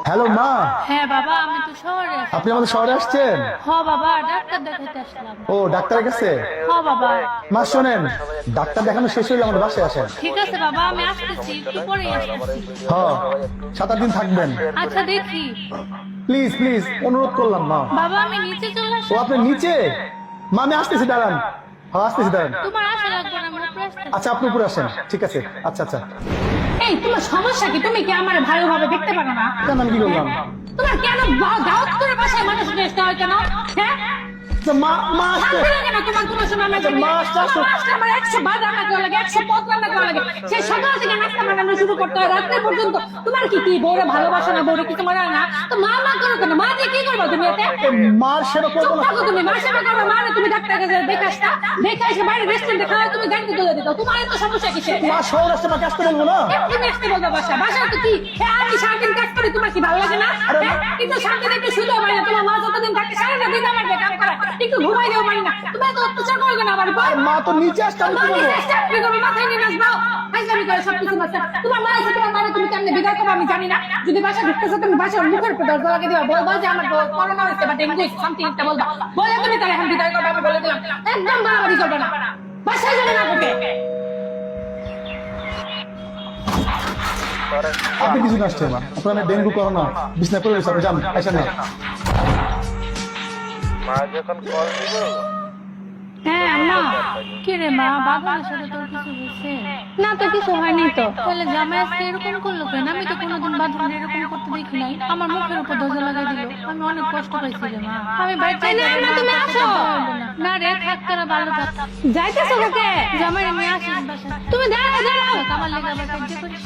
Hello মা। হ্যাঁ বাবা, আমি তো শহরে আছি। আপনি আমাদের শহরে আসছেন? বাবা, ডাক্তার দেখাতে আসলাম। ও ডাক্তারের কাছে? বাবা। মা শোনেন, ডাক্তার দেখানো শেষ হইলে আমাদের বাসায় আসেন। ঠিক আছে বাবা, আমি আসতেছি, একটু পরেই আসতেছি। 7-8 দিন থাকবেন। আচ্ছা দেখি। প্লিজ প্লিজ অনুরোধ করলাম মা। বাবা আমি নিচে চলে ও আসি। আপনি নিচে? মা আমি আসতেছি, দাঁড়ান। আসতেছি, দাঁড়ান। তোমার আসা লাগবে না, আমরা উপরে আসতেছি। আচ্ছা আপনি উপরে আসেন, ঠিক আছে। আচ্ছা আচ্ছা। এই তোমার সমস্যা কি? তুমি কি আমার ভালোভাবে দেখতে পারো না? কেন, আমি কি করলাম? তোমার কেন দাওয়াত করে বাসায় মানুষ নিয়ে আসতে হয় কেন? হ্যাঁ মা মা আসতে শান্তি লাগে না তোমার? তোমার শোনা না মা আসতে আসো। আমার 100 বার রান্না করা লাগে, 100 পদ রান্না করা লাগে। সেই সকাল থেকে নাস্তা বানানো শুরু করতে হয় রাত্রে পর্যন্ত। তোমার কি বউরে ভালোবাসো না? বউরে কি তোমার না? তো মা করো কেন? মা দিয়ে কি করবো তুমি এতে? মার সেবা করবো চুপ না? থাকো তুমি। মা সেবা করবে মানে তুমি ডাক্তার কাছে দেখে আসতা, দেখে এসে বাইরে রেস্টুরেন্টে খাওয়া, তুমি গাড়িতে তুলে দিত। তোমার এত সমস্যা কিসের? মা শহর আসতে মাকে আসতে বলবো না? তুমি আসতে বলবো বাসা তো কি? হ্যাঁ আমি সারাদিন কাজ করি, তোমার কি ভালো লাগে না? হ্যাঁ, কিন্তু শান্তিতে একটু শুতেও পারি না। তোমার মা যতদিন থাকে সারাটা দিন আমার কাম করে, একটু ঘুমাইলেও পারি না। তুমি এত অত্যাচার করবে না আমার উপর। মা তো নিচে আসতে, আমি কি বলবো? তুমি করবে মাথায় নিয়ে নাচবো, হাসলামি করে সবকিছু বাচ্চা। তোমার মা আছে, তোমার মারে তুমি কেমনে বিদায় করবে আমি জানি না। যদি বাসা ঢুকতেছো তুমি বাসার মুখের উপর দরজা লাগিয়ে দিবা, বলবা যে আমার করোনা হয়েছে বা ডেঙ্গু হয়েছে, সামথিং একটা বলবা, বলে তুমি তাহলে এখন বিদায় করবে। আমি বলে দিলাম একদম বাড়াবাড়ি করবে না, বাসায় যাবে না ওকে। আপনি কিছু না আসছেন মা, আপনার ডেঙ্গু করোনা বিছনা করে রয়েছে, আপনি যান, আসেন না। মা যখন কল দিব হ্যাঁ আম্মা। কি রে মা, বাবার সাথে তোর কিছু হয়েছে? না তো কিছু হয়নি তো। তাহলে জামাই আজকে এরকম করলো কেন? আমি তো কোনোদিন বাঁধন এরকম করতে দেখি নাই। আমার মুখের উপর ধজা লাগিয়ে দিল, আমি অনেক কষ্ট পাইছি রে মা। আমি বাড়িতে না, তুমি আসো না রে, থাক তোরা ভালো থাক। যাইতেছো কাকে? জামাই নিয়ে আসিস বাসা। তুমি দাঁড়াও দাঁড়াও, আমার লেগে আবার কাজ করিস।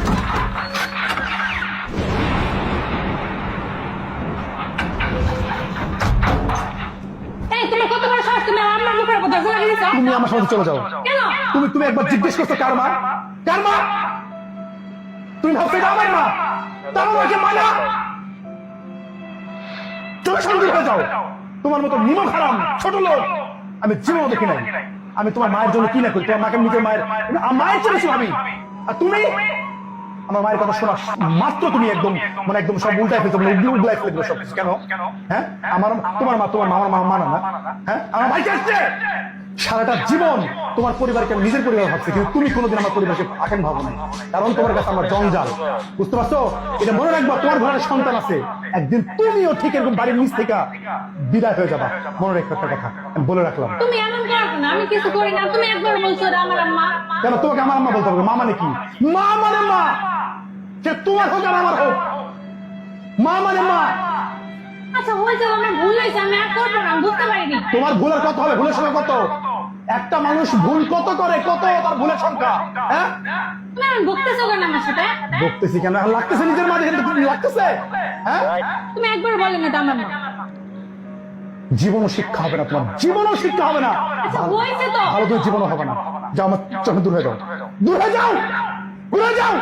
এই তুমি কত বড় সাহস, তুমি আমার মুখের উপর ধজা লাগিয়ে দিছো? তুমি আমার সাথে চলে যাও। কেন? তুমি একবার জিজ্ঞেস করছো কার মা? কার মা? তুমি ভাবছো এটা আমার মা? তার মাকে মানা? চলে শান্তি হয়ে যাও। তোমার মতো নিমক হারাম ছোট লোক আমি জীবনও দেখি নাই। আমি তোমার মায়ের জন্য কি না করি, তোমার মাকে নিজের মায়ের চেয়ে বেশি ভাবি। আর তুমি আমার মায়ের কথা শোনা মাত্র তুমি একদম একদম সব উল্টায় ফেলছো, উল্টায় ফেলে দিলো সবকিছু। কেন? হ্যাঁ তোমার মা তোমার মামার মা মানা না? হ্যাঁ আমার ভাইকে আসছে সারাটা জীবন তোমার পরিবারকে আমি নিজের পরিবার ভাবছি, কিন্তু তুমি কোনোদিন আমার পরিবারকে আপন ভাবো না, কারণ তোমার কাছে আমার জঞ্জাল। বুঝতে পারছো? এটা মনে রাখবা, তোমার ঘরের সন্তান আছে, একদিন তুমিও ঠিক এরকম বাড়ির নিচ থেকে বিদায় হয়ে যাবা। মনে রেখো একটা কথা, আমি বলে রাখলাম। তুমি এমন করো না, আমি কিছু করি না। তুমি একবার বলছো এটা আমার আম্মা। কেন তোমাকে আমার আম্মা বলতে হবে? মা মানে কি? মা মানে মা, সে তোমার হোক আর আমার হোক, মা মানে মা। আচ্ছা হয়েছে, আমার ভুল হয়েছে, আমি আর করবো না, আমি বুঝতে পারিনি। তোমার ভুলের কত হবে? ভুলের সংখ্যা কত? একটা মানুষ ভুল কত করে, কত তার ভুলের সংখ্যা? হ্যাঁ তুমি এখন বকতেছো কেন আমার সাথে? বকতেছি কেন? এখন লাগতেছে নিজের মা দেখে, তুমি লাগতেছে। হ্যাঁ তুমি একবার বলেন এটা আমার মা। জীবনও শিক্ষা হবে না তোমার, জীবনও শিক্ষা হবে না। আচ্ছা হয়েছে তো। ভালো করে জীবনও হবে না। যাও আমার চোখে দূর হয়ে যাও, দূর হয়ে যাও, দূর হয়ে যাও।